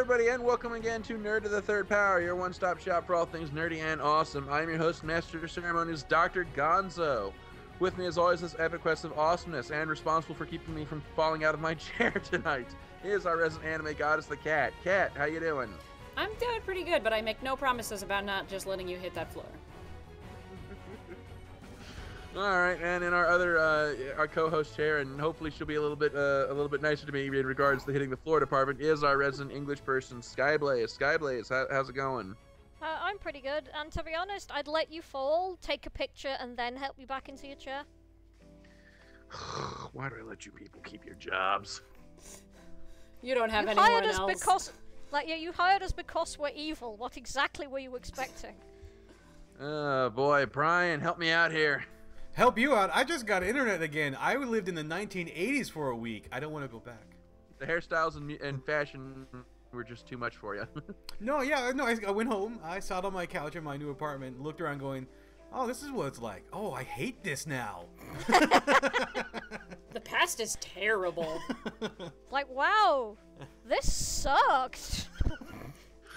everybody, and welcome again to Nerd to the Third Power, your one-stop shop for all things nerdy and awesome. I'm your host, Master of Ceremonies, Dr. Gonzo. With me, as always, this epic quest of awesomeness, and responsible for keeping me from falling out of my chair tonight, is our resident anime goddess, the Cat. Cat, how you doing? I'm doing pretty good, but I make no promises about not just letting you hit that floor. All right, and in our other our co-host chair, and hopefully she'll be a little bit nicer to me in regards to hitting the floor department, is our resident English person, Skyblaze. Skyblaze, how's it going? I'm pretty good, and to be honest, I'd let you fall, take a picture, and then help you back into your chair. Why do I let you people keep your jobs? You don't have anyone else. You hired us because we're evil. What exactly were you expecting? Oh boy, Brian, help me out here. Help you out? I just got internet again. I lived in the 1980s for a week. I don't want to go back. The hairstyles and fashion were just too much for you. No, I went home. I sat on my couch in my new apartment, looked around going, oh, this is what it's like. Oh, I hate this now. The past is terrible. Like, wow, this sucked.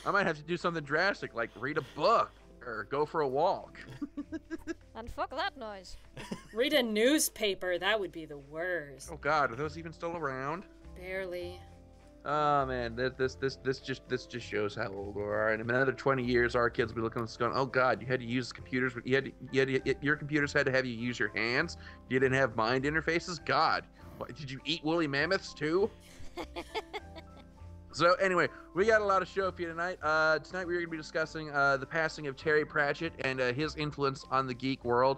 I might have to do something drastic, like read a book or go for a walk. And fuck that noise. Read a newspaper, that would be the worst. Oh god, are those even still around? Barely. Oh man, this just shows how old we are. And in another 20 years, our kids will be looking at us going, "Oh God, you had to use computers. Your computers had to have you use your hands. You didn't have mind interfaces. God, what, did you eat woolly mammoths too?" So anyway, we got a lot of show for you tonight. Tonight we're going to be discussing the passing of Terry Pratchett and his influence on the geek world.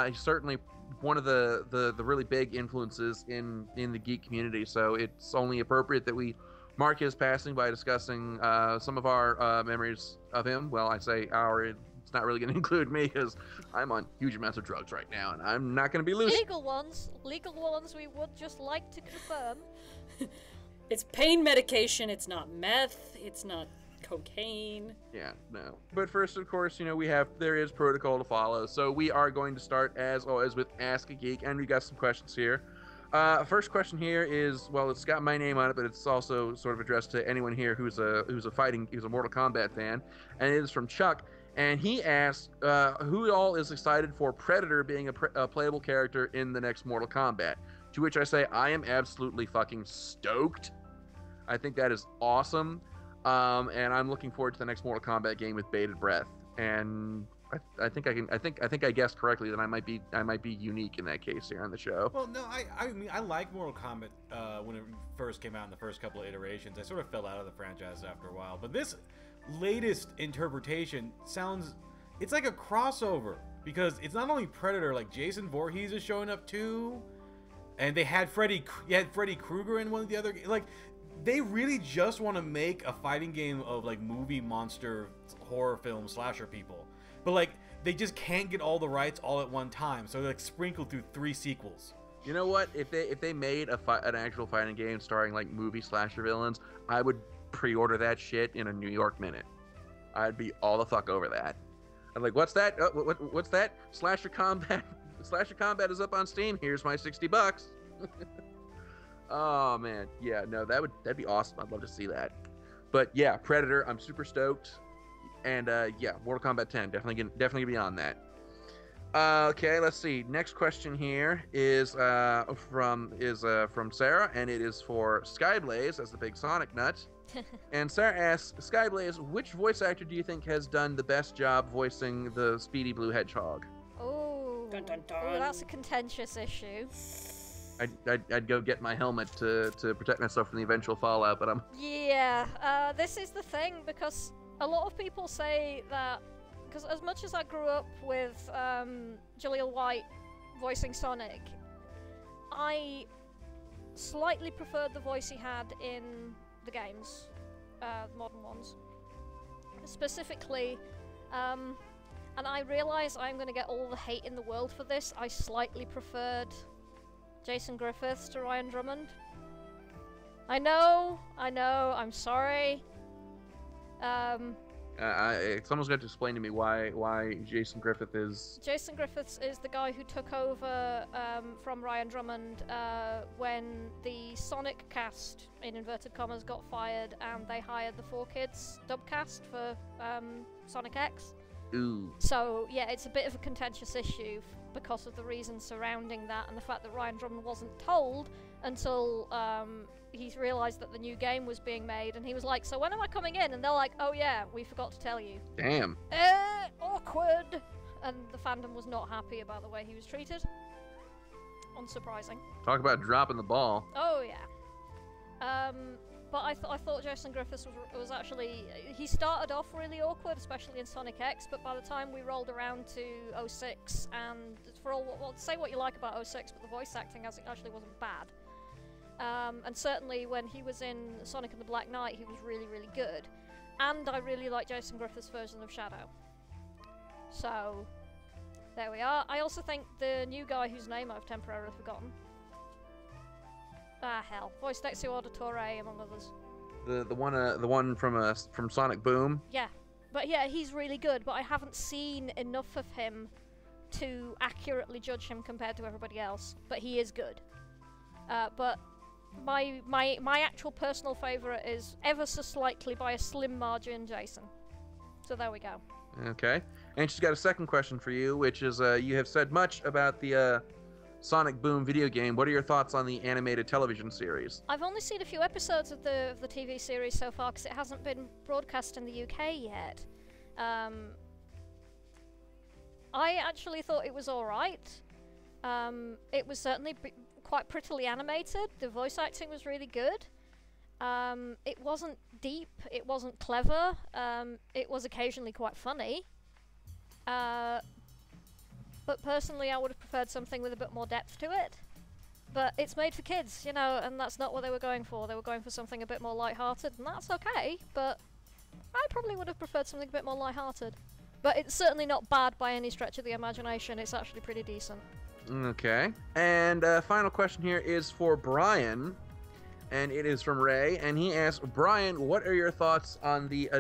He's certainly one of the really big influences in the geek community, so it's only appropriate that we mark his passing by discussing some of our memories of him. Well, I say our, it's not really going to include me because I'm on huge amounts of drugs right now, and I'm not going to be loose. Legal ones we would just like to confirm. It's pain medication, it's not meth, it's not cocaine. Yeah, no. But first, of course, there is protocol to follow. So we are going to start, as always, with Ask a Geek, and we got some questions here. First question here is, well, it's got my name on it, but it's also sort of addressed to anyone here who's a Mortal Kombat fan, and it is from Chuck. And he asks, who all is excited for Predator being a playable character in the next Mortal Kombat? To which I say, I am absolutely fucking stoked. I think that is awesome. And I'm looking forward to the next Mortal Kombat game with bated breath. And I think I guessed correctly that I might be unique in that case here on the show. Well, no, I mean, I like Mortal Kombat when it first came out in the first couple of iterations. I sort of fell out of the franchise after a while. But this latest interpretation it's like a crossover, because it's not only Predator, like Jason Voorhees is showing up too. And they had Freddy Krueger in one of the other, like, they really just want to make a fighting game of like movie monster horror film slasher people, but like they just can't get all the rights all at one time, so they're like sprinkled through 3 sequels. You know what? If they made an actual fighting game starring like movie slasher villains, I would pre-order that shit in a New York minute. I'd be all the fuck over that. I'm like, what's that? What's that? Slasher Combat. Slasher Combat is up on Steam. Here's my $60. Oh man, yeah, no, that'd be awesome. I'd love to see that. But yeah, Predator, I'm super stoked. And yeah, Mortal Kombat 10, definitely be on that. Okay, let's see. Next question here is from Sarah, and it is for Skyblaze as the big Sonic nut. And Sarah asks, Skyblaze, which voice actor do you think has done the best job voicing the Speedy Blue Hedgehog? Oh, dun, dun, dun. Oh, that's a contentious issue. I'd go get my helmet to protect myself from the eventual fallout, but I'm... Yeah, this is the thing, because a lot of people say that, because as much as I grew up with Jaleel White voicing Sonic, I slightly preferred the voice he had in the games, the modern ones. Specifically, and I realise I'm going to get all the hate in the world for this, I slightly preferred Jason Griffiths to Ryan Drummond. I know, I'm sorry. God Someone's got to explain to me why Jason Griffith is. Jason Griffiths is the guy who took over from Ryan Drummond when the Sonic cast, in inverted commas, got fired, and they hired the 4Kids dubcast for Sonic X. Ooh. So yeah, it's a bit of a contentious issue because of the reasons surrounding that, and the fact that Ryan Drummond wasn't told until he's realised that the new game was being made, and he was like, so when am I coming in? And they're like, oh yeah, we forgot to tell you. Damn. Awkward. And the fandom was not happy about the way he was treated. Unsurprising. Talk about dropping the ball. Oh yeah. But I thought Jason Griffiths was actually, he started off really awkward, especially in Sonic X, but by the time we rolled around to 06, and for all, well, say what you like about 06, but the voice acting actually wasn't bad. And certainly when he was in Sonic and the Black Knight, he was really, really good. And I really like Jason Griffith's version of Shadow. So, there we are. I also think the new guy whose name I've temporarily forgotten. Ah, hell. Voiced Ezio Auditore, among others. The one from Sonic Boom. Yeah. But yeah, he's really good, but I haven't seen enough of him to accurately judge him compared to everybody else. But he is good. But my actual personal favourite is ever so slightly by a slim margin Jason. So there we go. Okay. And she's got a second question for you, which is you have said much about the Sonic Boom video game. What are your thoughts on the animated television series? I've only seen a few episodes of the TV series so far because it hasn't been broadcast in the UK yet. I actually thought it was alright. It was certainly quite prettily animated. The voice acting was really good. It wasn't deep, it wasn't clever, it was occasionally quite funny. But personally I would have preferred something with a bit more depth to it. But it's made for kids, you know, and that's not what they were going for. They were going for something a bit more lighthearted, and that's okay, but I probably would have preferred something a bit more lighthearted. But it's certainly not bad by any stretch of the imagination, it's actually pretty decent. Okay. And final question here is for Brian, and it is from Ray, and he asks, Brian, what are your thoughts on the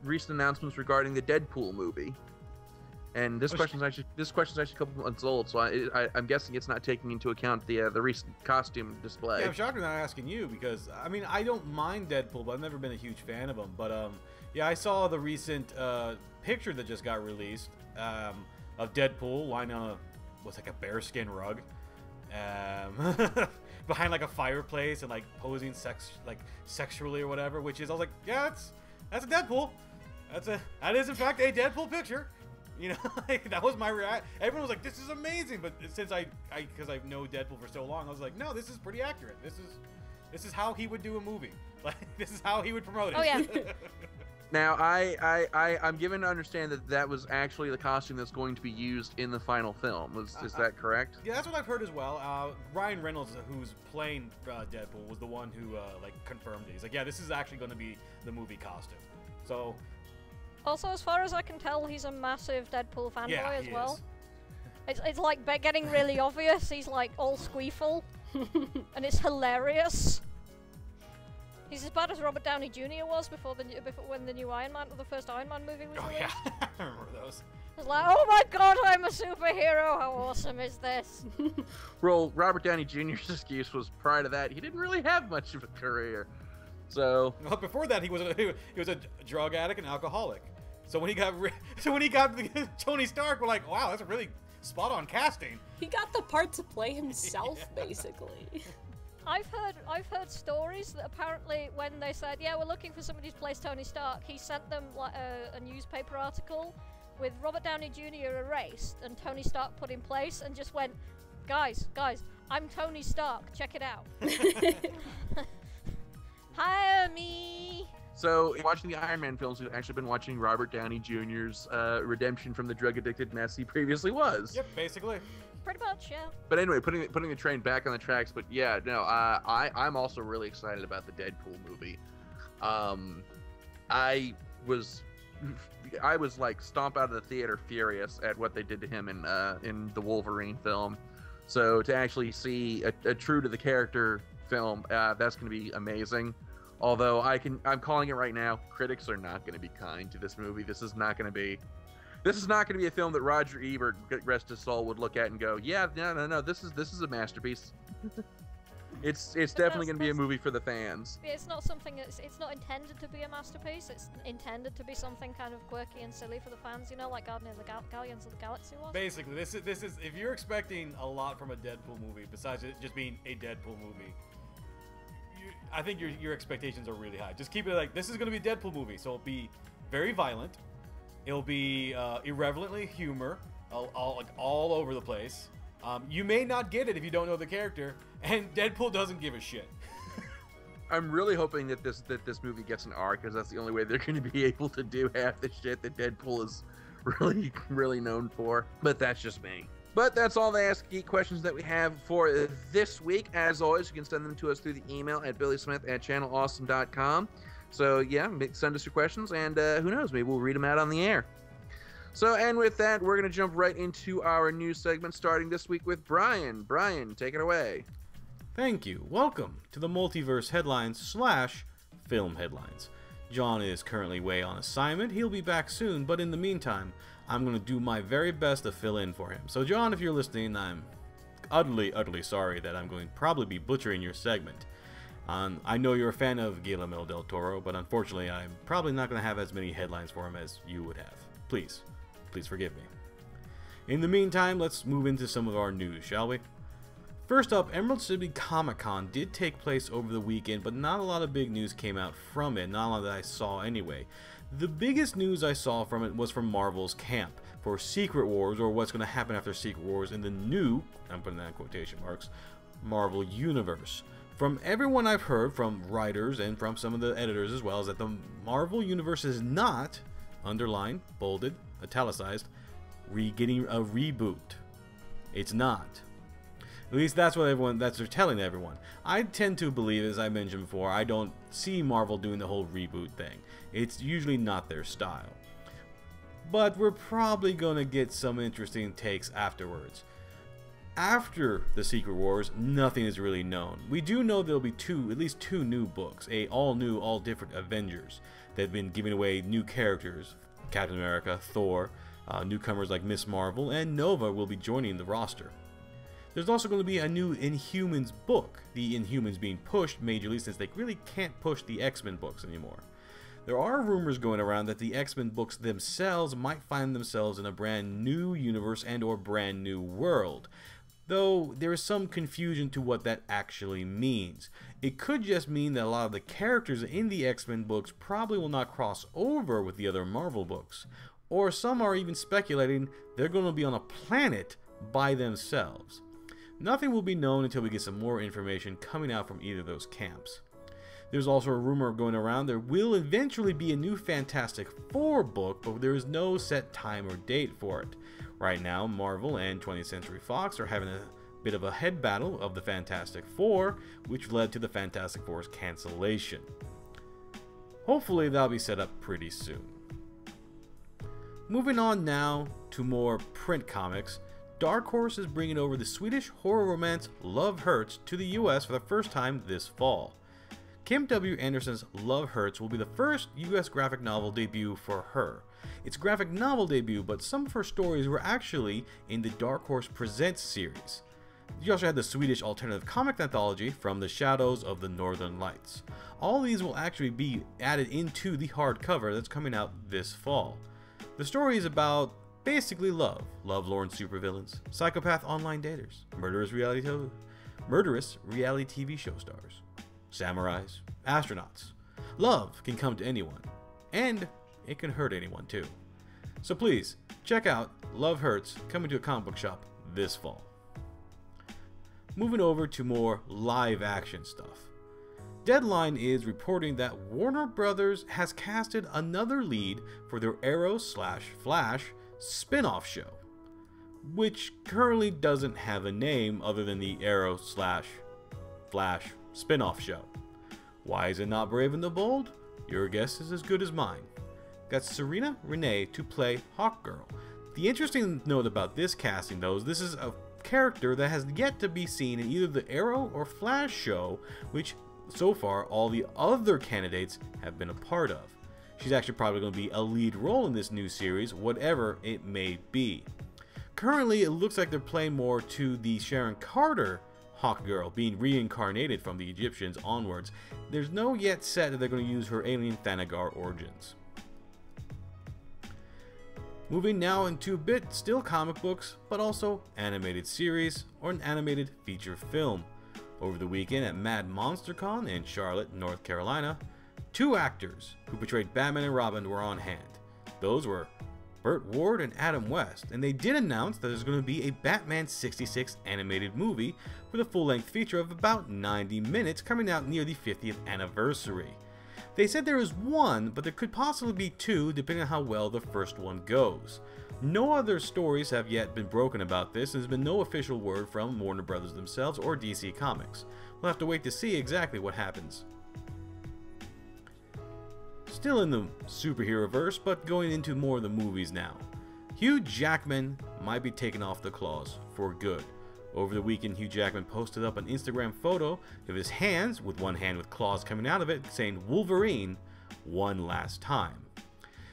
recent announcements regarding the Deadpool movie? And this question's actually a couple months old, so I'm guessing it's not taking into account the recent costume display. Yeah, I'm shocked they're not asking you because I mean I don't mind Deadpool, but I've never been a huge fan of him. But yeah, I saw the recent picture that just got released of Deadpool lying on a bearskin rug, behind like a fireplace and like posing sexually or whatever. Which is I was like, yeah, that's a Deadpool. That is in fact a Deadpool picture. You know, like, that was my reaction. Everyone was like, "This is amazing," but since because I know Deadpool for so long, I was like, "No, this is pretty accurate. This is how he would do a movie. Like, this is how he would promote it." Oh yeah. Now, I'm given to understand that was actually the costume that's going to be used in the final film. Is that correct? Yeah, that's what I've heard as well. Ryan Reynolds, who's playing Deadpool, was the one who confirmed it. He's like, "Yeah, this is actually going to be the movie costume." So. Also, as far as I can tell, he's a massive Deadpool fanboy as well. Is. It's like getting really obvious. He's like all squeeful, and it's hilarious. He's as bad as Robert Downey Jr. was when the new Iron Man, or the first Iron Man movie was released. Oh yeah, I remember those. It's like, oh my god, I'm a superhero. How awesome is this? Well, Robert Downey Jr.'s excuse was prior to that he didn't really have much of a career. So. Well, before that, he was a drug addict and alcoholic. So when he got Tony Stark, we're like, wow, that's a really spot on casting. He got the part to play himself, basically. I've heard stories that apparently when they said, yeah, we're looking for somebody to play Tony Stark, he sent them like a newspaper article with Robert Downey Jr. erased and Tony Stark put in place, and just went, guys, I'm Tony Stark, check it out. Hire me. So, watching the Iron Man films, we've actually been watching Robert Downey Jr.'s redemption from the drug-addicted mess he previously was. Yep, basically. Pretty much, yeah. But anyway, putting the train back on the tracks. But yeah, no, I'm also really excited about the Deadpool movie. I was like stomp out of the theater furious at what they did to him in the Wolverine film. So to actually see a true to the character film, that's going to be amazing. Although I'm calling it right now, critics are not going to be kind to this movie. This is not going to be a film that Roger Ebert, rest his soul, would look at and go, yeah, no, this is a masterpiece. It's definitely going to be a movie for the fans. It's not something it's not intended to be a masterpiece. It's intended to be something kind of quirky and silly for the fans, you know, like Guardians of the Guardians of the Galaxy was. Basically, this is if you're expecting a lot from a Deadpool movie, besides it just being a Deadpool movie, I think your expectations are really high. Just keep it like, this is going to be a Deadpool movie, so it'll be very violent. It'll be irreverently humor, all over the place. You may not get it if you don't know the character, and Deadpool doesn't give a shit. I'm really hoping that this movie gets an R, because that's the only way they're going to be able to do half the shit that Deadpool is really known for. But that's just me. But that's all the Ask Geek questions that we have for this week. As always, you can send them to us through the email at billysmith@channelawesome.com. So yeah, send us your questions, and who knows, maybe we'll read them out on the air. So, and with that, we're going to jump right into our news segment, starting this week with Brian. Brian, take it away. Thank you. Welcome to the Multiverse Headlines / Film Headlines. John is currently away on assignment. He'll be back soon, but in the meantime, I'm going to do my very best to fill in for him. So, John, if you're listening, I'm utterly sorry that I'm going to probably be butchering your segment. I know you're a fan of Guillermo del Toro, but unfortunately, I'm probably not going to have as many headlines for him as you would have. Please forgive me. In the meantime, let's move into some of our news, shall we? First up, Emerald City Comic Con did take place over the weekend, but not a lot of big news came out from it, not a lot that I saw anyway. The biggest news I saw from it was from Marvel's camp for Secret Wars, or what's going to happen after Secret Wars in the new, I'm putting that in quotation marks, Marvel Universe. From everyone I've heard, from writers and from some of the editors as well, is that the Marvel Universe is not, underlined, bolded, italicized, getting a reboot. It's not. At least that's what they're telling everyone. I tend to believe, as I mentioned before, I don't see Marvel doing the whole reboot thing. It's usually not their style. But we're probably going to get some interesting takes afterwards. After the Secret Wars, nothing is really known. We do know there'll be at least two new books, all new, all different Avengers. They've been giving away new characters. Captain America, Thor, newcomers like Miss Marvel, and Nova will be joining the roster. There's also going to be a new Inhumans book, the Inhumans being pushed majorly since they really can't push the X-Men books anymore. There are rumors going around that the X-Men books themselves might find themselves in a brand new universe and or brand new world, though there is some confusion to what that actually means. It could just mean that a lot of the characters in the X-Men books probably will not cross over with the other Marvel books, or some are even speculating they're going to be on a planet by themselves. Nothing will be known until we get some more information coming out from either of those camps. There's also a rumor going around there will eventually be a new Fantastic Four book, but there is no set time or date for it. Right now, Marvel and 20th Century Fox are having a bit of a head battle of the Fantastic Four, which led to the Fantastic Four's cancellation. Hopefully that'll be set up pretty soon. Moving on now to more print comics, Dark Horse is bringing over the Swedish horror romance Love Hurts to the US for the first time this fall. Kim W. Anderson's Love Hurts will be the first US graphic novel debut for her. It's a graphic novel debut, but some of her stories were actually in the Dark Horse Presents series. You also had the Swedish alternative comic anthology From the Shadows of the Northern Lights. All these will actually be added into the hardcover that's coming out this fall. The story is about basically lovelorn supervillains, psychopath online daters, murderous reality TV show stars, samurais, astronauts. Love can come to anyone, and it can hurt anyone too. So please, check out Love Hurts coming to a comic book shop this fall. Moving over to more live action stuff. Deadline is reporting that Warner Brothers has casted another lead for their Arrow/Flash spin-off show, which currently doesn't have a name other than the Arrow/Flash spin-off show. Why is it not Brave and the Bold? Your guess is as good as mine. Got Serena Renee to play Hawkgirl. The interesting note about this casting, though, is this is a character that has yet to be seen in either the Arrow or Flash show, which so far all the other candidates have been a part of. She's actually probably going to be a lead role in this new series, whatever it may be. Currently, it looks like they're playing more to the Sharon Carter Hawkgirl being reincarnated from the Egyptians onwards. There's no yet set that they're going to use her alien Thanagar origins. Moving now into a bit still comic books, but also animated series or an animated feature film. Over the weekend at Mad MonsterCon in Charlotte, North Carolina, 2 actors who portrayed Batman and Robin were on hand. Those were Burt Ward and Adam West, and they did announce that there's going to be a Batman 66 animated movie with a full-length feature of about 90 minutes coming out near the 50th anniversary. They said there is one, but there could possibly be 2 depending on how well the first one goes. No other stories have yet been broken about this, and there's been no official word from Warner Brothers themselves or DC Comics. We'll have to wait to see exactly what happens. Still in the superhero-verse, but going into more of the movies now. Hugh Jackman might be taken off the claws for good. Over the weekend, Hugh Jackman posted up an Instagram photo of his hands, with one hand with claws coming out of it, saying Wolverine one last time.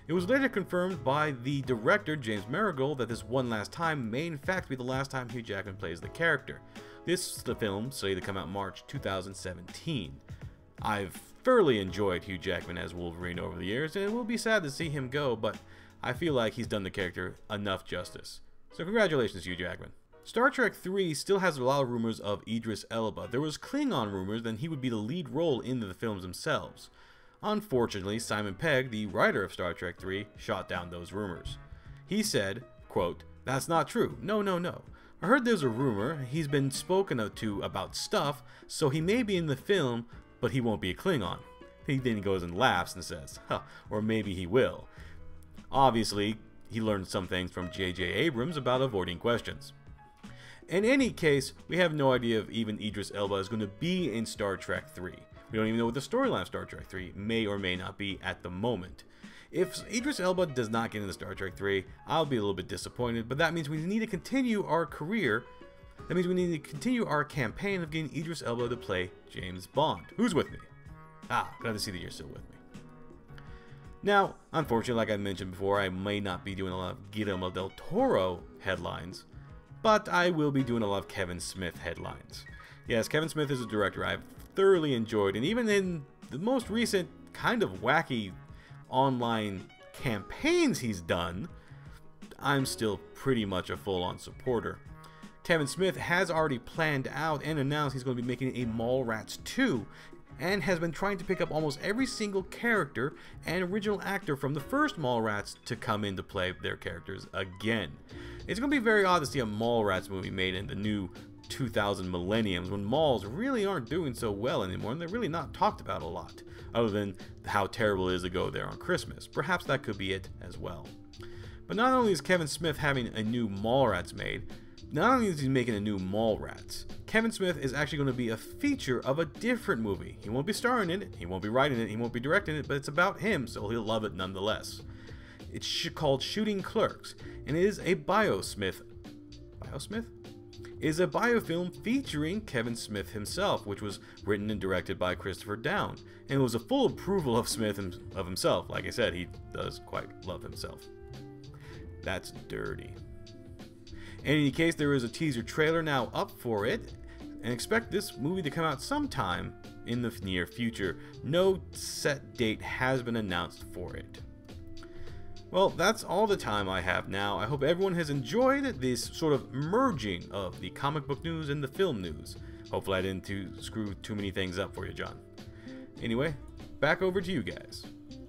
It was later confirmed by the director, James Mangold, that this one last time may in fact be the last time Hugh Jackman plays the character. This is the film slated to come out March 2017. I've thoroughly enjoyed Hugh Jackman as Wolverine over the years, and it will be sad to see him go, but I feel like he's done the character enough justice. So congratulations, Hugh Jackman. Star Trek 3 still has a lot of rumors of Idris Elba. There was Klingon rumors that he would be the lead role in the films themselves. Unfortunately, Simon Pegg, the writer of Star Trek 3, shot down those rumors. He said, quote, "That's not true. No. I heard there's a rumor. He's been spoken to about stuff, so he may be in the film, but he won't be a Klingon." He then goes and laughs and says, huh, or maybe he will. Obviously, he learned some things from J.J. Abrams about avoiding questions. In any case, we have no idea if even Idris Elba is going to be in Star Trek 3. We don't even know what the storyline of Star Trek 3 may or may not be at the moment. If Idris Elba does not get into Star Trek 3, I'll be a little bit disappointed, but that means we need to continue our career. That means we need to continue our campaign of getting Idris Elba to play James Bond. Who's with me? Glad to see that you're still with me. Now, unfortunately, like I mentioned before, I may not be doing a lot of Guillermo del Toro headlines, but I will be doing a lot of Kevin Smith headlines. Yes, Kevin Smith is a director I've thoroughly enjoyed, and even in the most recent kind of wacky online campaigns he's done, I'm still pretty much a full-on supporter. Kevin Smith has already planned out and announced he's going to be making a Mallrats 2, and has been trying to pick up almost every single character and original actor from the first Mallrats to come in to play their characters again. It's going to be very odd to see a Mallrats movie made in the new 2000 millenniums when malls really aren't doing so well anymore, and they're really not talked about a lot, other than how terrible it is to go there on Christmas. Perhaps that could be it as well. But not only is Kevin Smith having a new Mallrats made, not only is he making a new Mallrats, Kevin Smith is actually going to be a feature of a different movie. He won't be starring in it, he won't be writing it, he won't be directing it, but it's about him, so he'll love it nonetheless. It's called Shooting Clerks, and it is a Biosmith? Is a biofilm featuring Kevin Smith himself, which was written and directed by Christopher Down, and it was a full approval of Smith of himself. Like I said, he does quite love himself. That's dirty. In any case, there is a teaser trailer now up for it, and expect this movie to come out sometime in the near future. No set date has been announced for it. Well, that's all the time I have now. I hope everyone has enjoyed this sort of merging of the comic book news and the film news. Hopefully I didn't screw too many things up for you, John. Anyway, back over to you guys.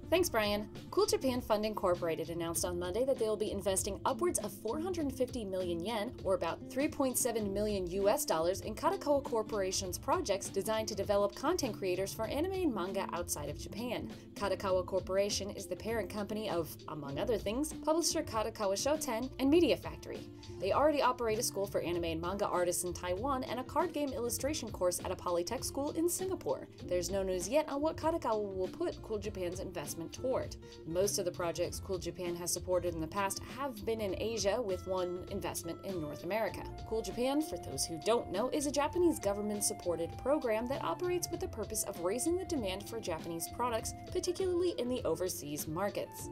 Thanks, Brian. Cool Japan Fund Incorporated announced on Monday that they will be investing upwards of 450 million yen, or about $3.7 million US, in Kadokawa Corporation's projects designed to develop content creators for anime and manga outside of Japan. Kadokawa Corporation is the parent company of, among other things, publisher Kadokawa Shoten and Media Factory. They already operate a school for anime and manga artists in Taiwan and a card game illustration course at a polytech school in Singapore. There's no news yet on what Kadokawa will put Cool Japan's investment toward. Most of the projects Cool Japan has supported in the past have been in Asia, with one investment in North America. Cool Japan, for those who don't know, is a Japanese government-supported program that operates with the purpose of raising the demand for Japanese products, particularly in the overseas markets.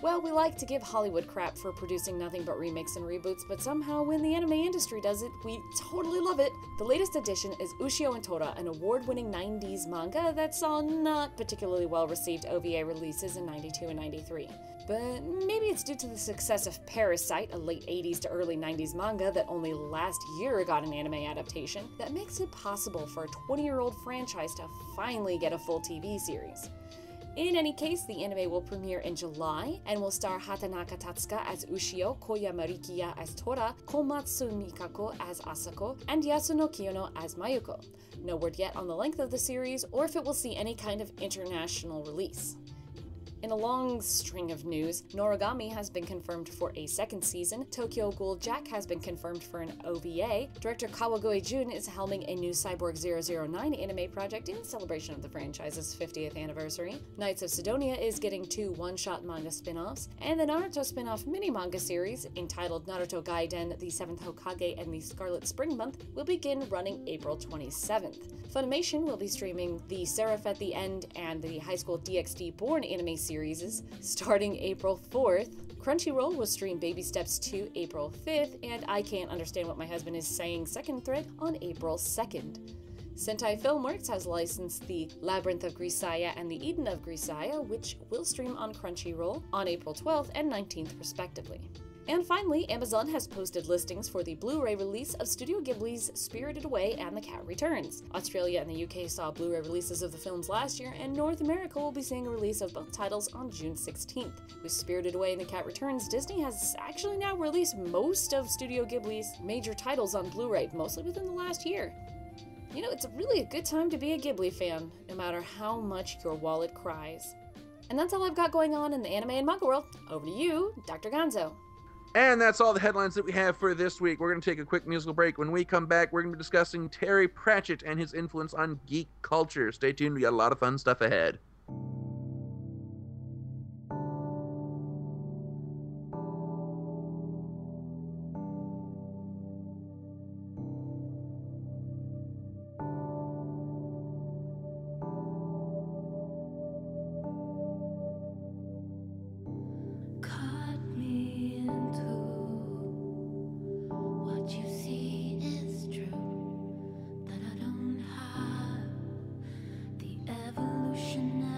Well, we like to give Hollywood crap for producing nothing but remakes and reboots, but somehow when the anime industry does it, we totally love it. The latest addition is Ushio and Tora, an award-winning 90s manga that saw not particularly well-received OVA releases in 92 and 93. But maybe it's due to the success of Parasite, a late 80s to early 90s manga that only last year got an anime adaptation, that makes it possible for a 20-year-old franchise to finally get a full TV series. In any case, the anime will premiere in July and will star Hatanaka Tatsuka as Ushio, Koyama Rikiya as Tora, Komatsu Mikako as Asako, and Yasuno Kiyono as Mayuko. No word yet on the length of the series or if it will see any kind of international release. In a long string of news, Noragami has been confirmed for a second season, Tokyo Ghoul Jack has been confirmed for an OVA, director Kawagoe Jun is helming a new Cyborg 009 anime project in celebration of the franchise's 50th anniversary, Knights of Sidonia is getting 2 one-shot manga spin-offs, and the Naruto spin-off mini-manga series, entitled Naruto Gaiden, the 7th Hokage and the Scarlet Spring Month, will begin running April 27th. Funimation will be streaming the Seraph at the End and the High School DxD Born anime series starting April 4th. Crunchyroll will stream Baby Steps 2 April 5th, and I Can't Understand What My Husband Is Saying second thread on April 2nd. Sentai Filmworks has licensed the Labyrinth of Grisaya and the Eden of Grisaya, which will stream on Crunchyroll on April 12th and 19th respectively. And finally, Amazon has posted listings for the Blu-ray release of Studio Ghibli's Spirited Away and The Cat Returns. Australia and the UK saw Blu-ray releases of the films last year, and North America will be seeing a release of both titles on June 16th. With Spirited Away and The Cat Returns, Disney has actually now released most of Studio Ghibli's major titles on Blu-ray, mostly within the last year. You know, it's really a good time to be a Ghibli fan, no matter how much your wallet cries. And that's all I've got going on in the anime and manga world. Over to you, Dr. Gonzo. And that's all the headlines that we have for this week. We're going to take a quick musical break. When we come back, we're going to be discussing Terry Pratchett and his influence on geek culture. Stay tuned. We got a lot of fun stuff ahead. Evolution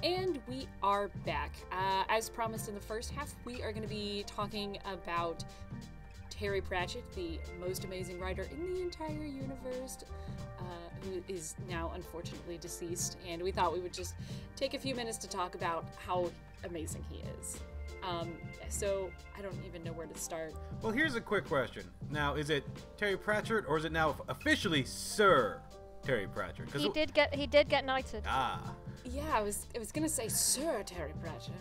And we are back. As promised in the first half, we are going to be talking about Terry Pratchett, the most amazing writer in the entire universe, who is now unfortunately deceased. And we thought we would just take a few minutes to talk about how amazing he is. So I don't even know where to start. Well, here's a quick question. Now, is it Terry Pratchett or is it now officially Sir Terry Pratchett? He did get knighted. Ah. Yeah, I was gonna say Sir Terry Pratchett.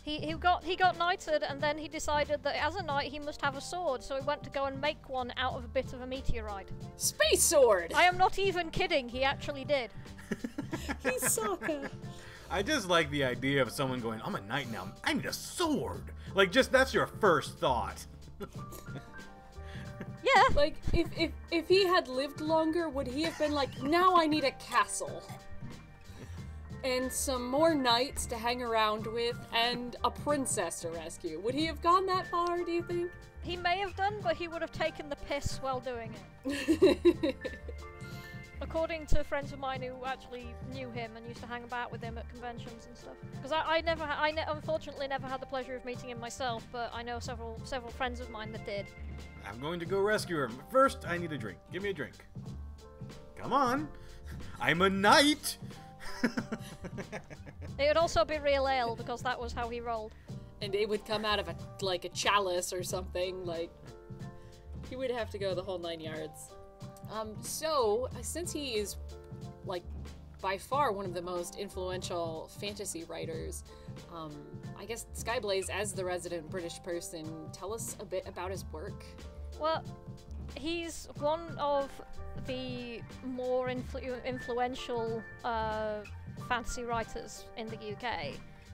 He got knighted, and then he decided that as a knight he must have a sword, so he went to go and make one out of a bit of a meteorite. Space sword! I am not even kidding, he actually did. He's Sokka. I just like the idea of someone going, I'm a knight now, I need a sword. Like, just that's your first thought. Yeah. Like, if he had lived longer, would he have been like, now I need a castle? And some more knights to hang around with, and a princess to rescue. Would he have gone that far, do you think? He may have done, but he would have taken the piss while doing it. According to friends of mine who actually knew him and used to hang about with him at conventions and stuff. Because I unfortunately never had the pleasure of meeting him myself, but I know several friends of mine that did. I'm going to go rescue him. First, I need a drink. Give me a drink. Come on. I'm a knight. It would also be real ale, because that was how he rolled. And it would come out of a chalice or something, like, he would have to go the whole 9 yards. So, since he is, like, by far one of the most influential fantasy writers, I guess Skyblaze, as the resident British person, tell us a bit about his work. Well, he's one of the more influential fantasy writers in the UK.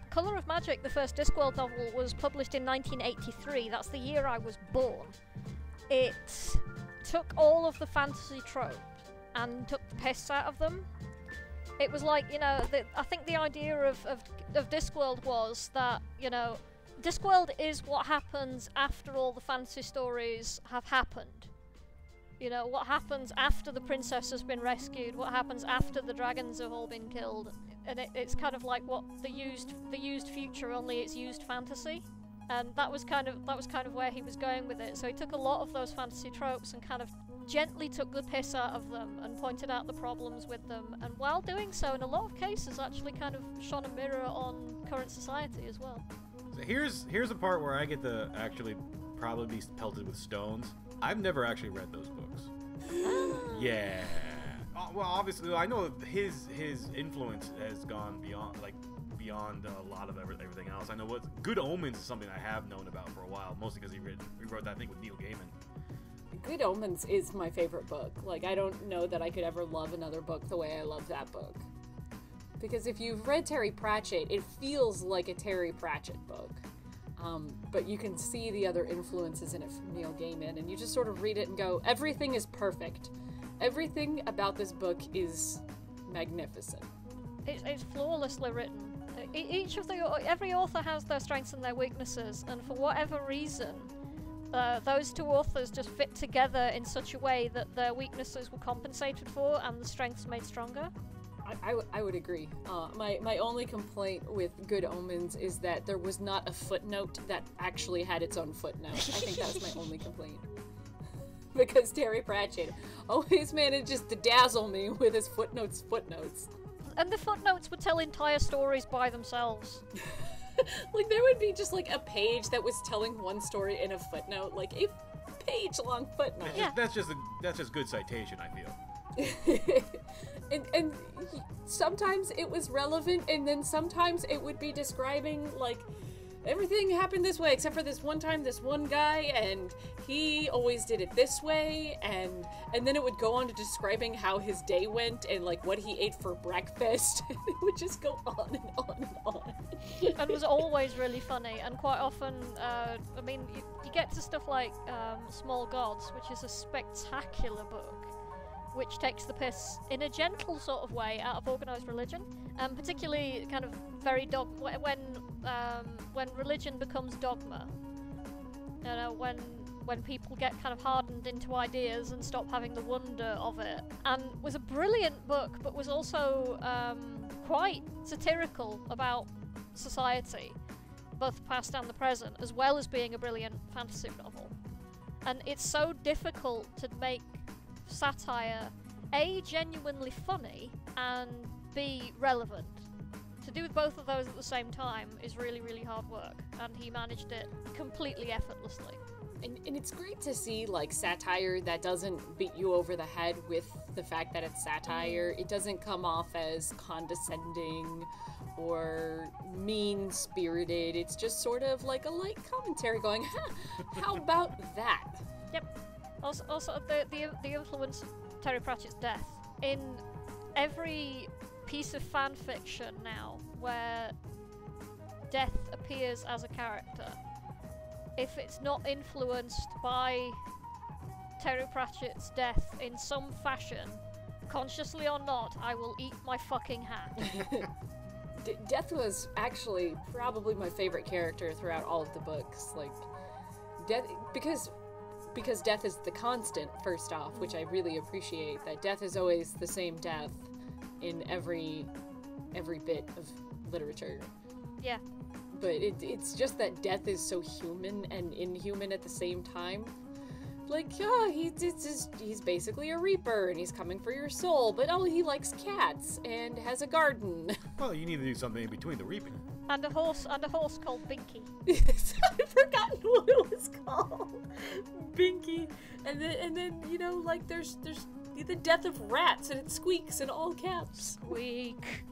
Colour of Magic, the first Discworld novel, was published in 1983. That's the year I was born. It took all of the fantasy tropes and took the piss out of them. It was like, I think the idea of Discworld was that, Discworld is what happens after all the fantasy stories have happened. What happens after the princess has been rescued, what happens after the dragons have all been killed. And it's kind of like what the used future, only it's used fantasy. And that was kind of where he was going with it. So he took a lot of those fantasy tropes and kind of gently took the piss out of them and pointed out the problems with them. And while doing so, in a lot of cases, actually kind of shone a mirror on current society as well. So here's a part where I get to actually probably be pelted with stones. I've never actually read those books. Yeah. Well, obviously, I know his influence has gone beyond a lot of everything else. I know what Good Omens is something I have known about for a while, mostly because he wrote that thing with Neil Gaiman. Good Omens is my favorite book. Like, I don't know that I could ever love another book the way I love that book. Because if you've read Terry Pratchett, it feels like a Terry Pratchett book. But you can see the other influences in it from Neil Gaiman, and you just sort of read it and go, everything is perfect. Everything about this book is magnificent. It's flawlessly written. Every author has their strengths and their weaknesses, and for whatever reason, those two authors just fit together in such a way that their weaknesses were compensated for and the strengths made stronger. I would agree. My only complaint with Good Omens is that there was not a footnote that actually had its own footnote. I think that was my only complaint. Because Terry Pratchett always manages to dazzle me with his footnotes. And the footnotes would tell entire stories by themselves. Like, there would be just like a page that was telling one story in a footnote, like a page-long footnote. Yeah. That's just good citation, I feel. and sometimes it was relevant, and then sometimes it would be describing, like, everything happened this way except for this one time, this one guy, and he always did it this way, and then it would go on to describing how his day went and like what he ate for breakfast. It would just go on and on and on. And it was always really funny, and quite often, you get to stuff like Small Gods, which is a spectacular book, which takes the piss in a gentle sort of way out of organised religion, particularly kind of very when religion becomes dogma. When when people get kind of hardened into ideas and stop having the wonder of it. And was a brilliant book, but was also quite satirical about society, both the past and the present, as well as being a brilliant fantasy novel. And it's so difficult to make satire A, genuinely funny, and B, relevant. To do both of those at the same time is really, really hard work, and he managed it completely effortlessly. And it's great to see, like, satire that doesn't beat you over the head with the fact that it's satire. It doesn't come off as condescending or mean-spirited. It's just sort of like a light commentary going, how about that? Yep. Also the influence of Terry Pratchett's death. In every piece of fan fiction now where death appears as a character, if it's not influenced by Terry Pratchett's death in some fashion, consciously or not, I will eat my fucking hat. Death was actually probably my favorite character throughout all of the books. Like, Death, because death is the constant, first off, which I really appreciate. That death is always the same death in every bit of literature. Yeah. But it's just that death is so human and inhuman at the same time. Like, he's basically a reaper and he's coming for your soul, but he likes cats and has a garden. Well, you need to do something in between the reaping. And a horse called Binky. I've forgotten what it was called. Binky. And then you know, like there's the death of rats and it squeaks in all caps. Squeak.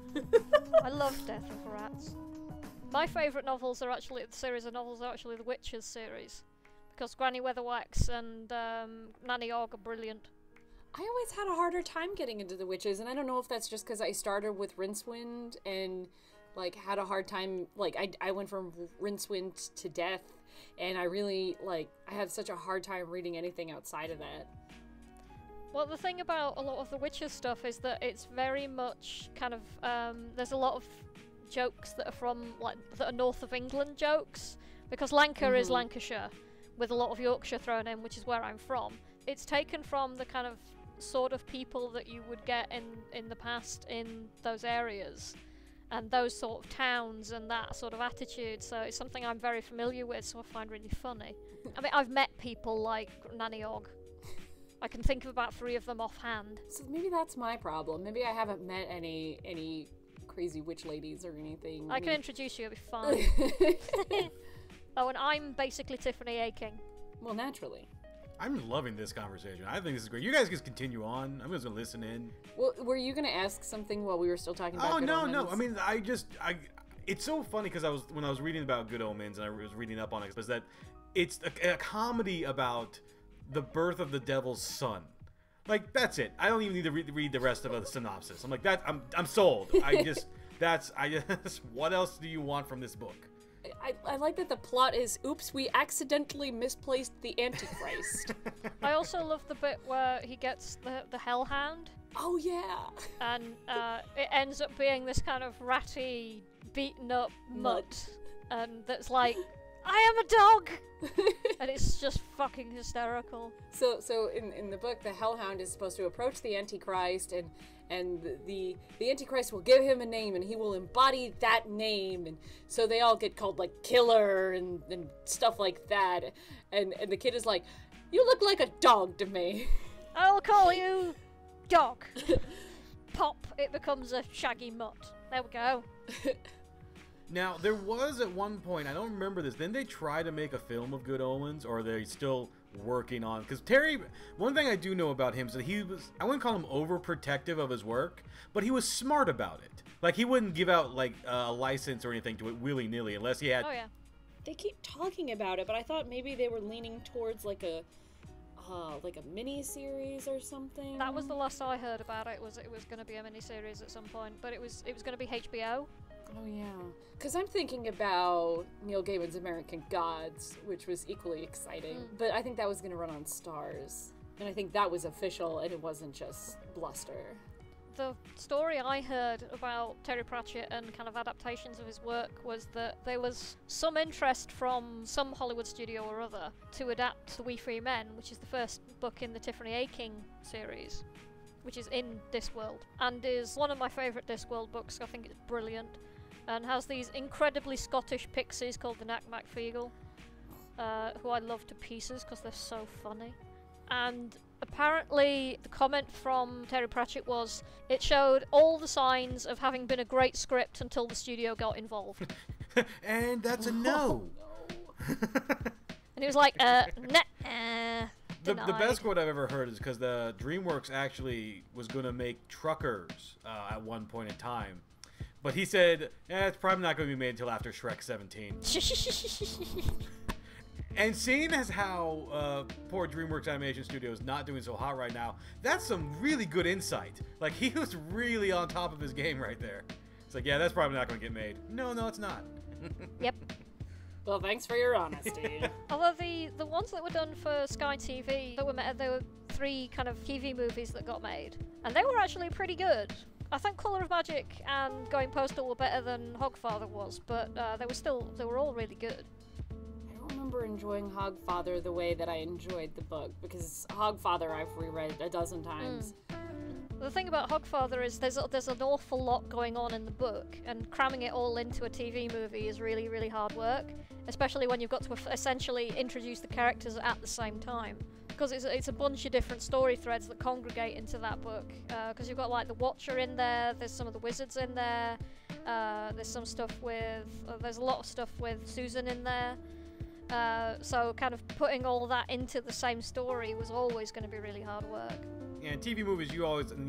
I love Death of Rats. My favourite novels are actually, the series of novels are actually the Witches series. Because Granny Weatherwax and Nanny Ogg are brilliant. I always had a harder time getting into the Witches, and I don't know if that's just because I started with Rincewind and like had a hard time. Like I went from Rincewind to Death, and I really I have such a hard time reading anything outside of that. Well, the thing about a lot of the Witches stuff is that it's very much kind of there's a lot of jokes that are from that are north of England jokes, because Lancashire is Lancashire, with a lot of Yorkshire thrown in, which is where I'm from. It's taken from the kind of sort of people that you would get in the past in those areas, and those sort of towns and that sort of attitude, so it's something I'm very familiar with, so I find really funny. I mean, I've met people like Nanny Ogg. I can think of about 3 of them offhand. So maybe that's my problem. Maybe I haven't met any crazy witch ladies or anything. I can introduce you, it'll be fine. Oh, and I'm basically Tiffany Aking. Well, naturally. I'm loving this conversation. I think this is great. You guys can continue on. I'm just gonna listen in. Well, were you gonna ask something while we were still talking about Good Omens? No. I mean, it's so funny because when I was reading about Good Omens and I was reading up on it, was that it's a comedy about the birth of the devil's son. Like, that's it. I don't even need to read the rest of the synopsis. I'm like, I'm sold. What else do you want from this book? I like that the plot is, oops, we accidentally misplaced the Antichrist. I also love the bit where he gets the Hellhound. Oh, yeah. And it ends up being this kind of ratty, beaten up mutt. And that's like, I am a dog! And it's just fucking hysterical. So in the book, the Hellhound is supposed to approach the Antichrist, and the Antichrist will give him a name, and he will embody that name, and so they all get called, like, Killer and stuff like that, and the kid is like, you look like a dog to me. I'll call you Dog. Pop, it becomes a shaggy mutt. There we go. Now, there was at one point, I don't remember this, didn't they try to make a film of Good Omens, or are they still working on? Because Terry, one thing I do know about him is that he was, I wouldn't call him overprotective of his work, but he was smart about it. Like, he wouldn't give out, like, a license or anything to it willy-nilly unless he had... Oh, yeah. They keep talking about it, but I thought maybe they were leaning towards, like a mini-series or something. That was the last I heard about it, was it was going to be a mini-series at some point, but it was going to be HBO. Oh, yeah. Because I'm thinking about Neil Gaiman's American Gods, which was equally exciting. But I think that was going to run on Stars. And I think that was official, and it wasn't just bluster. the story I heard about Terry Pratchett and kind of adaptations of his work was that there was some interest from some Hollywood studio or other to adapt The We Free Men, which is the first book in the Tiffany A. King series, which is in Discworld, and is one of my favourite Discworld books. I think it's brilliant, and has these incredibly Scottish pixies called the Knack Feagle, who I love to pieces because they're so funny. And apparently the comment from Terry Pratchett was, it showed all the signs of having been a great script until the studio got involved. And that's a no. And he was like, nah. The best quote I've ever heard is because the DreamWorks actually was going to make Truckers at one point in time. But he said, it's probably not going to be made until after Shrek 17. And seeing as how poor DreamWorks Animation Studio is not doing so hot right now, that's some really good insight. Like, he was really on top of his game right there. It's like, yeah, that's probably not going to get made. No, it's not. Yep. Well, thanks for your honesty. Although the ones that were done for Sky TV, there were 3 kind of TV movies that got made, and they were actually pretty good. I think Colour of Magic and Going Postal were better than Hogfather was, but they were all really good. I don't remember enjoying Hogfather the way that I enjoyed the book, because Hogfather I've reread a dozen times. The thing about Hogfather is there's an awful lot going on in the book, and cramming it all into a TV movie is really, really hard work, especially when you've got to essentially introduce the characters at the same time. Because it's a bunch of different story threads that congregate into that book. Because you've got like the Watcher in there, there's some of the wizards in there, there's some stuff with, there's a lot of stuff with Susan in there. So kind of putting all that into the same story was always going to be really hard work. Yeah, in TV movies, you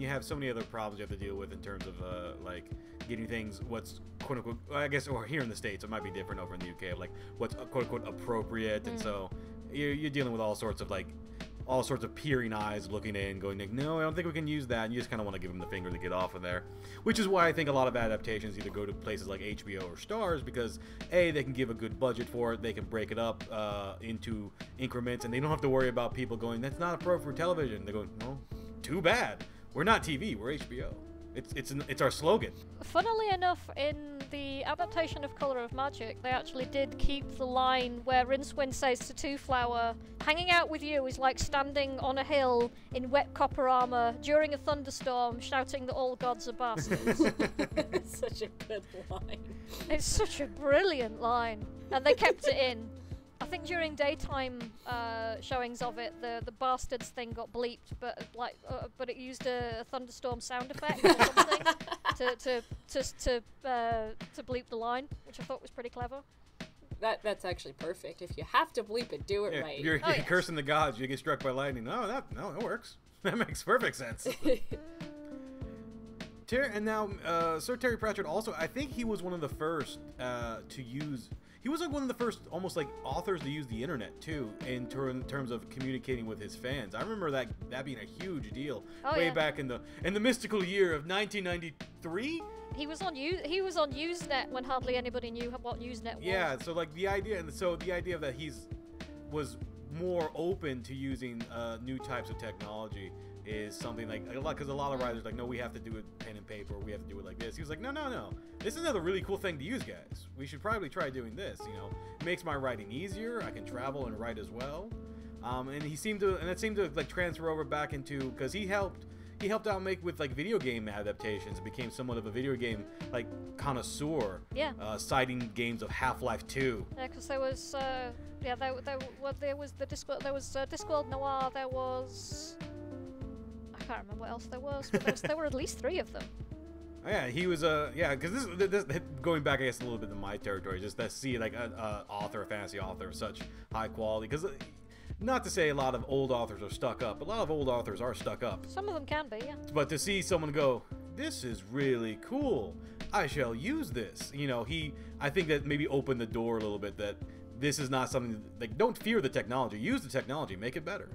have so many other problems you have to deal with in terms of like getting things what's quote unquote, I guess, or here in the States it might be different over in the UK, like what's quote unquote appropriate, and so you're dealing with all sorts of peering eyes looking in, going like, no, I don't think we can use that, and you just kind of want to give them the finger to get off of there. Which is why I think a lot of adaptations either go to places like HBO or Starz, because A, they can give a good budget for it, they can break it up into increments, and they don't have to worry about people going, that's not appropriate for television. They go, no, too bad. We're not TV, we're HBO. It's our slogan. Funnily enough, in the adaptation of Colour of Magic, they actually did keep the line where Rincewind says to Two-Flower, hanging out with you is like standing on a hill in wet copper armour during a thunderstorm shouting that all gods are bastards. It's such a good line. It's such a brilliant line. And they kept it in. I think during daytime showings of it, the bastards thing got bleeped, but it used a thunderstorm sound effect or something to bleep the line, which I thought was pretty clever. That's actually perfect. If you have to bleep it, do it right. You're cursing the gods, you get struck by lightning. No, it works. That makes perfect sense. And now, Sir Terry Pratchett also, I think he was one of the first to use. He was like one of the first, almost like authors to use the internet too, in terms of communicating with his fans. I remember that being a huge deal back in the mystical year of 1993. He was on Usenet when hardly anybody knew what Usenet was. Yeah, so like the idea that was more open to using new types of technology is something like a lot, because a lot of writers like, no, we have to do it pen and paper, we have to do it like this. He was like, no, this is another really cool thing to use, guys. We should probably try doing this. It makes my writing easier. I can travel and write as well. And it seemed to like transfer over back into, because he helped out make with like video game adaptations. It became somewhat of a video game like connoisseur. Yeah. Citing games of Half-Life 2. Yeah, because there was there was Discworld Noir. There was, I can't remember what else there was, but there were at least 3 of them. Oh, yeah, he was because this going back, I guess, a little bit to my territory, just to see like a fantasy author of such high quality, because not to say a lot of old authors are stuck up, but a lot of old authors are stuck up. Some of them can be, yeah. But to see someone go, this is really cool, I shall use this. I think that maybe opened the door a little bit, that this is not something like, don't fear the technology, use the technology, make it better.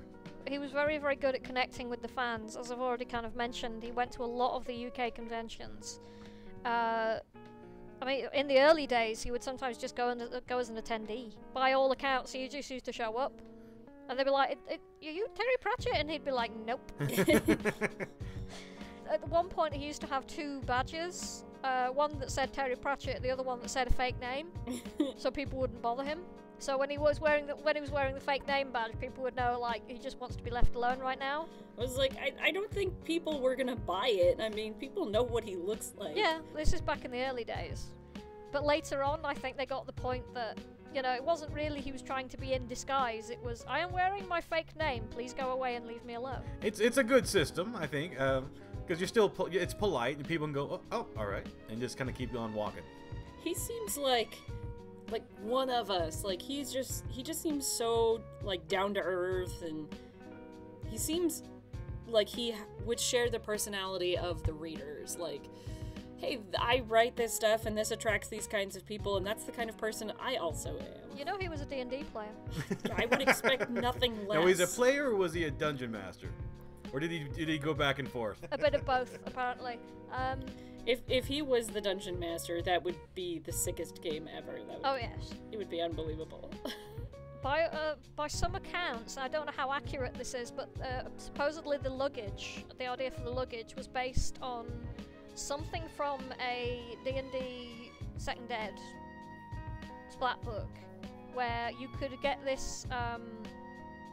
He was very, very good at connecting with the fans. As I've already kind of mentioned, he went to a lot of the UK conventions. I mean, in the early days, he would sometimes just go as an attendee. By all accounts, he just used to show up. And they'd be like, are you Terry Pratchett? And he'd be like, nope. at one point he used to have 2 badges. One that said Terry Pratchett, the other one that said a fake name, so people wouldn't bother him. So when he was wearing the fake name badge, people would know, like, he just wants to be left alone right now. I was like, I don't think people were gonna buy it. I mean, people know what he looks like. Yeah, this is back in the early days. But later on, I think they got the point that, you know, it wasn't really he was trying to be in disguise. It was, I am wearing my fake name. Please go away and leave me alone. It's a good system, I think, because you're still it's polite and people can go, oh, all right, and just kind of keep on walking. He seems like one of us. Like he just seems so like down to earth, and he seems like he would share the personality of the readers. Like, hey, I write this stuff and this attracts these kinds of people, and that's the kind of person I also am. You know, he was a D&D player. I would expect nothing less. Now, he's a player, or was he a dungeon master? Or did he go back and forth? A bit of both, apparently. If he was the dungeon master, that would be the sickest game ever. Oh yes. It would be unbelievable. By some accounts, I don't know how accurate this is, but supposedly the idea for the luggage was based on something from a D&D Second Ed splat book, where you could get this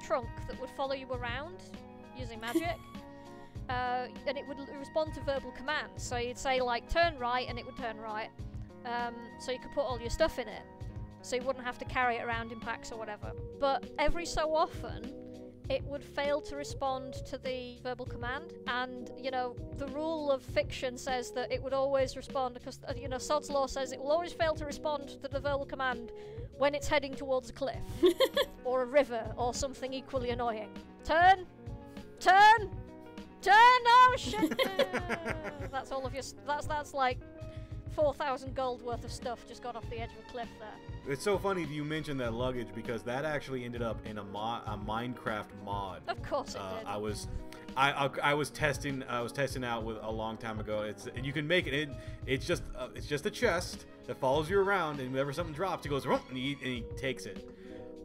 trunk that would follow you around using magic. And it would respond to verbal commands. So you'd say, like, turn right, and it would turn right. So you could put all your stuff in it. So you wouldn't have to carry it around in packs or whatever. But every so often, it would fail to respond to the verbal command. And, you know, the rule of fiction says that it would always respond, because, you know, Sod's Law says it will always fail to respond to the verbal command when it's heading towards a cliff. Or a river, or something equally annoying. Turn! Turn! Turn! Oh shit! That's all of your. That's like 4,000 gold worth of stuff just got off the edge of a cliff there. It's so funny you mentioned that luggage, because that actually ended up in a Minecraft mod. Of course it did. I was testing out with a long time ago. And you can make it. It's just a chest that follows you around, and whenever something drops, it goes and he takes it.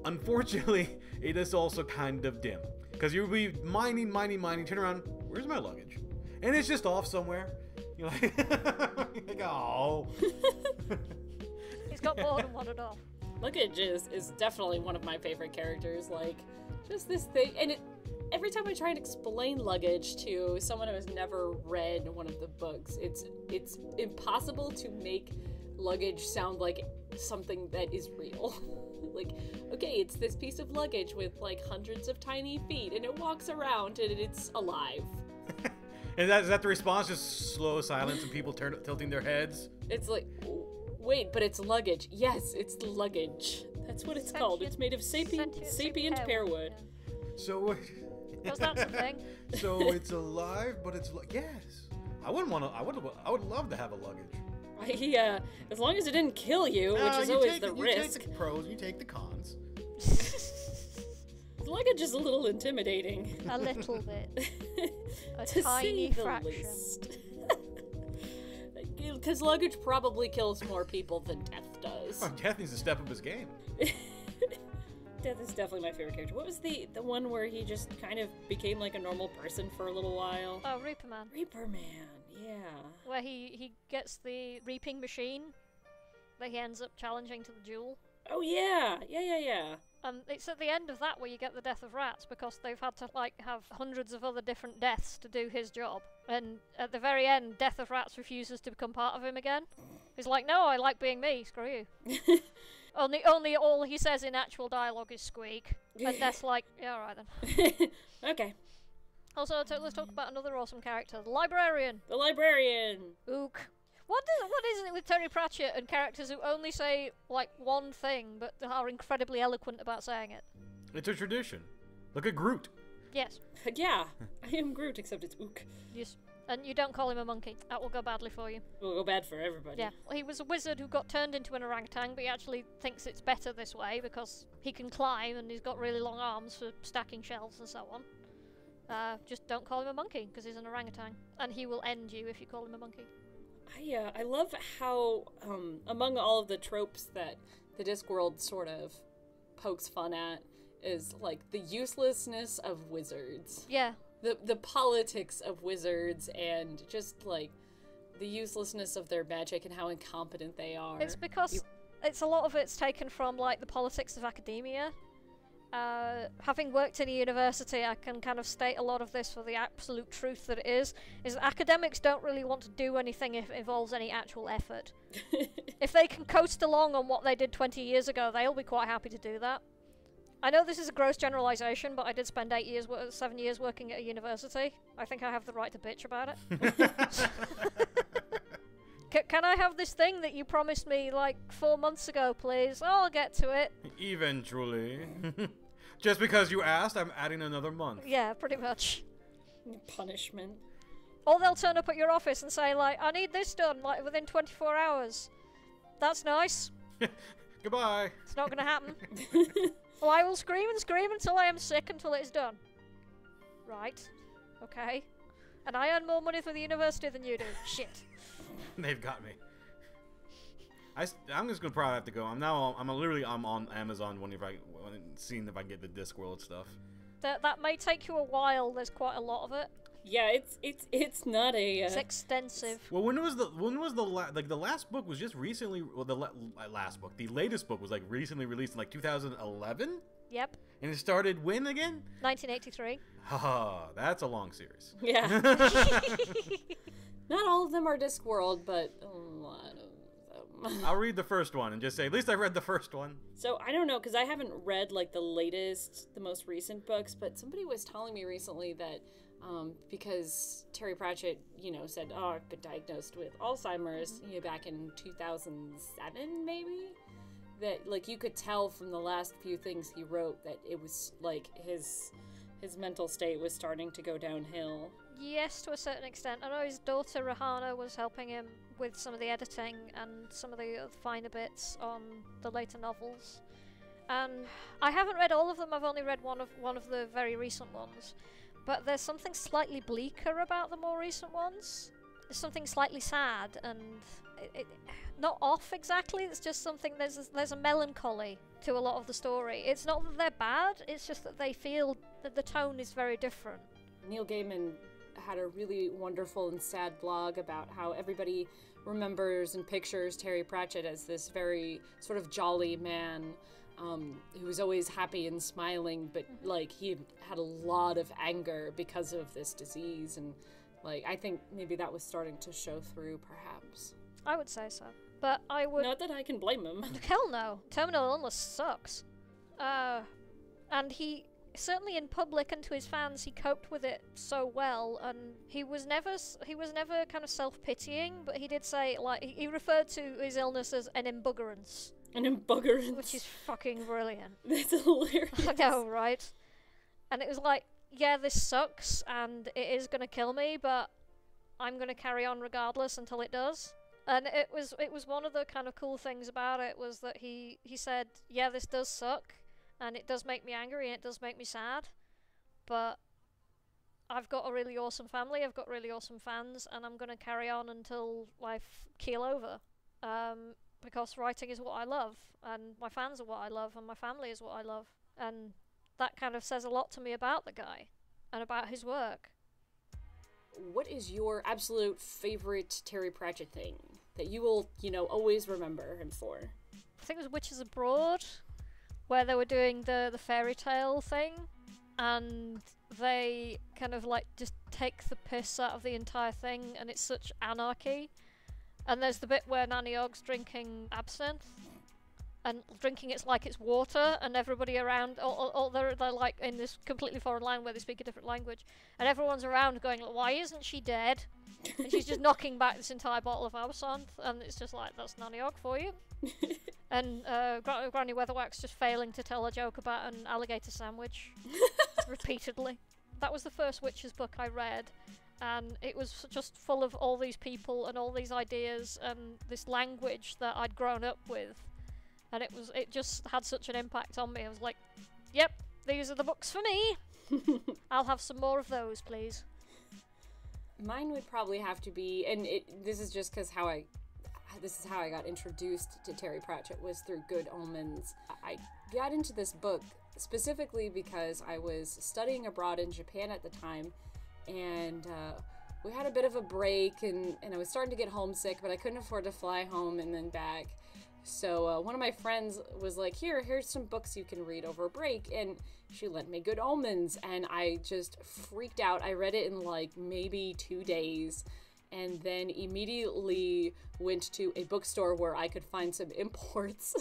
Unfortunately, it is also kind of dim, because you'll be mining, turn around, where's my luggage? And it's just off somewhere. You're like, oh. He's got more than one off. Luggage is definitely one of my favorite characters. Like, just this thing, and every time I try and explain luggage to someone who has never read one of the books, it's impossible to make luggage sound like something that is real. Like, okay, it's this piece of luggage with like hundreds of tiny feet, and it walks around, and it's alive. And is that the response? Just slow silence and people tilting their heads? It's like, wait, but it's luggage. Yes, it's luggage. That's what it's called. It's made of sapient pearwood. So, was that something? So it's alive, but it's yes. I would love to have a luggage. As long as it didn't kill you, which is always the risk. You take the pros, you take the cons. Luggage is a little intimidating. A little bit. A to tiny say fraction. The least. Because luggage probably kills more people than Death does. Oh, Death needs to step up his game. Death is definitely my favorite character. What was the one where he just kind of became like a normal person for a little while? Oh, Reaper Man. Reaper Man, yeah. Where he gets the reaping machine that he ends up challenging to the duel. Oh yeah. And it's at the end of that where you get the death of rats, because they've had to like have hundreds of other different deaths to do his job. And at the very end, Death of Rats refuses to become part of him again. He's like, no, I like being me, screw you. only all he says in actual dialogue is squeak. And Death's like, yeah, alright then. Okay. Also, let's talk about another awesome character, the Librarian. The Librarian! Ook. What is it with Terry Pratchett and characters who only say, like, one thing, but are incredibly eloquent about saying it? It's a tradition. Look at Groot. Yes. Yeah, I am Groot, except it's Ook. Yes. And you don't call him a monkey. That will go badly for you. It will go bad for everybody. Yeah. Well, he was a wizard who got turned into an orangutan, but he actually thinks it's better this way because he can climb and he's got really long arms for stacking shelves and so on. Just don't call him a monkey, because he's an orangutan. And he will end you if you call him a monkey. I love how, among all of the tropes that the Discworld sort of pokes fun at, is, like, the uselessness of wizards. Yeah. the politics of wizards and just like the uselessness of their magic and how incompetent they are. It's because it's a lot of it's taken from like the politics of academia. Having worked in a university, I can kind of state a lot of this for the absolute truth that it is that academics don't really want to do anything if it involves any actual effort. If they can coast along on what they did 20 years ago, they'll be quite happy to do that. I know this is a gross generalization, but I did spend 7 years working at a university. I think I have the right to bitch about it. Can I have this thing that you promised me like 4 months ago, please? Oh, I'll get to it. Eventually. Just because you asked, I'm adding another month. Yeah, pretty much. Punishment. Or they'll turn up at your office and say, like, I need this done, like, within 24 hours. That's nice. Goodbye. It's not going to happen. Well, I will scream and scream until I am sick until it is done. Right. Okay. And I earn more money for the university than you do. Shit. They've got me. I'm just gonna probably have to go. I'm on Amazon seeing if I can get the Discworld stuff. That may take you a while. There's quite a lot of it. Yeah, it's not a. It's extensive. Well, when was the last book was just recently? Well, the latest book was like recently released in like 2011. Yep. And it started when again? 1983. Haha, that's a long series. Yeah. Not all of them are Discworld, but a lot of them. I'll read the first one and just say, at least I read the first one. So, I don't know, because I haven't read, like, the most recent books, but somebody was telling me recently that, because Terry Pratchett, said, I've been diagnosed with Alzheimer's, back in 2007, maybe? That, like, you could tell from the last few things he wrote that it was, like, his mental state was starting to go downhill. Yes, to a certain extent. I know his daughter Rahana was helping him with some of the editing and some of the finer bits on the later novels. And I haven't read all of them. I've only read one of the very recent ones. But there's something slightly bleaker about the more recent ones. There's something slightly sad and it not off exactly. It's just something. There's a melancholy to a lot of the story. It's not that they're bad. It's just that they feel that the tone is very different. Neil Gaiman had a really wonderful and sad blog about how everybody remembers and pictures Terry Pratchett as this very sort of jolly man who was always happy and smiling, but like he had a lot of anger because of this disease, and like I think maybe that was starting to show through, perhaps. I would say so, but I would not that I can blame him. Hell no, terminal illness sucks. And he. Certainly in public and to his fans, he coped with it so well, and he was never kind of self-pitying, but he did say, like, he referred to his illness as an embuggerance. An embuggerance. Which is fucking brilliant. That's hilarious. I know, right? And it was like, yeah, this sucks, and it is gonna kill me, but I'm gonna carry on regardless until it does. And it was one of the kind of cool things about it was that he said, yeah, this does suck. And it does make me angry and it does make me sad, but I've got a really awesome family, I've got really awesome fans, and I'm going to carry on until I keel over. Because writing is what I love, and my fans are what I love, and my family is what I love. And that kind of says a lot to me about the guy, and about his work. What is your absolute favorite Terry Pratchett thing that you will, always remember him for? I think it was Witches Abroad, where they were doing the fairy tale thing, and they kind of like just take the piss out of the entire thing, and it's such anarchy. And there's the bit where Nanny Ogg's drinking absinthe, and drinking it's like it's water, and everybody around, they're like in this completely foreign land where they speak a different language, and everyone's around going, why isn't she dead? And she's just knocking back this entire bottle of absinthe, and it's just like, that's Nanny Ogg for you. And Granny Weatherwax just failing to tell a joke about an alligator sandwich repeatedly. That was the first Witches book I read, and it was just full of all these people and all these ideas and this language that I'd grown up with, and it just had such an impact on me. I was like, yep, these are the books for me. I'll have some more of those, please. Mine would probably have to be, and this is just because this is how I got introduced to Terry Pratchett, was through Good Omens. I got into this book specifically because I was studying abroad in Japan at the time, and we had a bit of a break, and I was starting to get homesick, but I couldn't afford to fly home and then back. So one of my friends was like, here's some books you can read over a break, and she lent me Good Omens, and I just freaked out. I read it in like maybe 2 days, and then immediately went to a bookstore where I could find some imports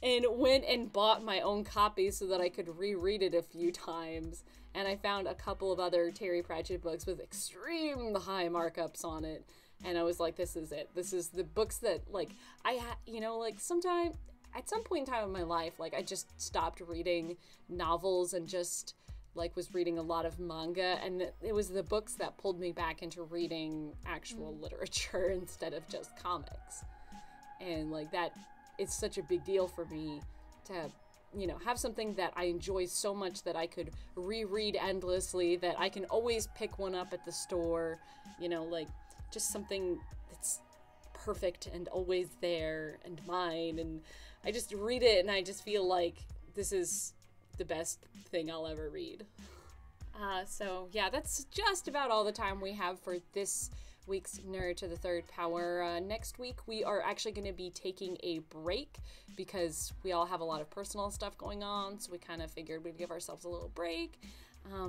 and went and bought my own copy so that I could reread it a few times. And I found a couple of other Terry Pratchett books with extreme high markups on it. And I was like, this is it. This is the books that, like, like sometime, at some point in time in my life, like, I just stopped reading novels and just, like, was reading a lot of manga. And it was the books that pulled me back into reading actual literature instead of just comics. And, like, that, it's such a big deal for me to, have something that I enjoy so much that I could reread endlessly, that I can always pick one up at the store, like, just something that's perfect and always there and mine, and I just read it and I just feel like this is the best thing I'll ever read. So yeah, that's just about all the time we have for this week's Nerd to the Third Power. Next week we are actually going to be taking a break because we all have a lot of personal stuff going on, so we kind of figured we'd give ourselves a little break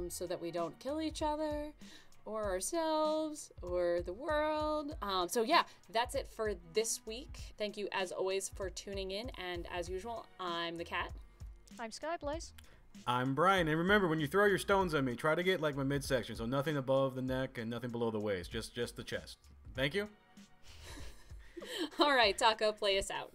so that we don't kill each other or ourselves, or the world. So yeah, that's it for this week. Thank you, as always, for tuning in, and as usual, I'm the Cat. I'm Skyblaze. I'm Brian, and remember, when you throw your stones at me, try to get, like, my midsection, so nothing above the neck and nothing below the waist, just the chest. Thank you. All right, Taco, play us out.